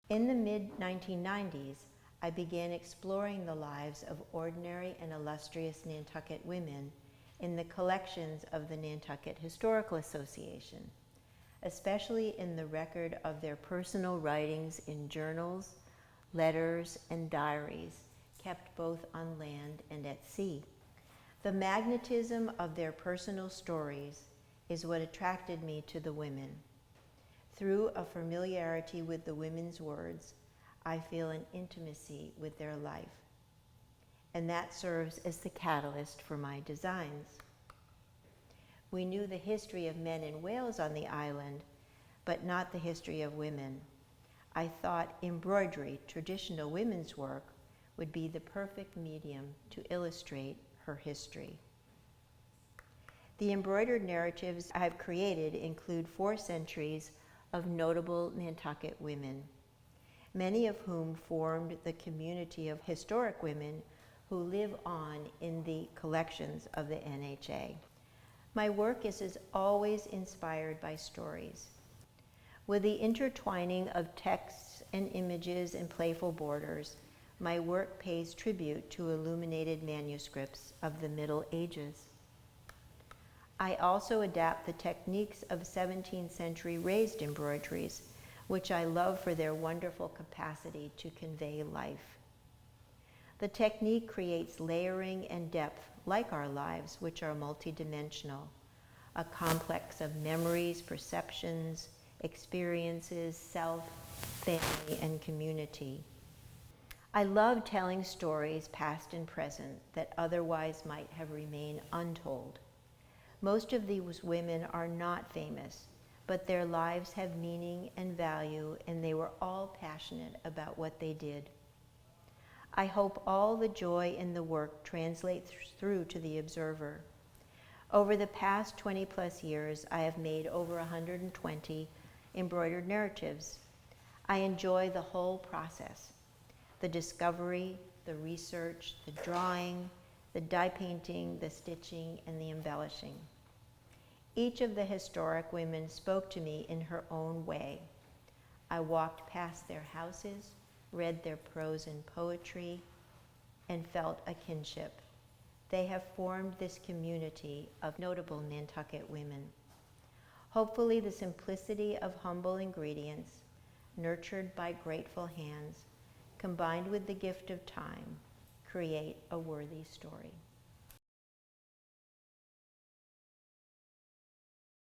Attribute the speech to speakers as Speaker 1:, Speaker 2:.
Speaker 1: In the mid-1990s, I began exploring the lives of ordinary and illustrious Nantucket women in the collections of the Nantucket Historical Association, especially in the record of their personal writings in journals, letters, and diaries kept both on land and at sea. The magnetism of their personal stories is what attracted me to the women. Through a familiarity with the women's words, I feel an intimacy with their life, and that serves as the catalyst for my designs. We knew the history of men in Wales on the island, but not the history of women. I thought embroidery, traditional women's work, would be the perfect medium to illustrate her history. The embroidered narratives I have created include 4 centuries of notable Nantucket women, many of whom formed the community of historic women who live on in the collections of the NHA. My work is as always inspired by stories. With the intertwining of texts and images and playful borders, my work pays tribute to illuminated manuscripts of the Middle Ages. I also adapt the techniques of 17th century raised embroideries, which I love for their wonderful capacity to convey life. The technique creates layering and depth like our lives, which are multidimensional, a complex of memories, perceptions, experiences, self, family, and community. I love telling stories, past and present, that otherwise might have remained untold. Most of these women are not famous, but their lives have meaning and value, and they were all passionate about what they did. I hope all the joy in the work translates through to the observer. Over the past 20+ years, I have made over 120 embroidered narratives. I enjoy the whole process: the discovery, the research, the drawing, the dye painting, the stitching, and the embellishing. Each of the historic women spoke to me in her own way. I walked past their houses, read their prose and poetry, and felt a kinship. They have formed this community of notable Nantucket women. Hopefully, the simplicity of humble ingredients, nurtured by grateful hands, combined with the gift of time, create a worthy story.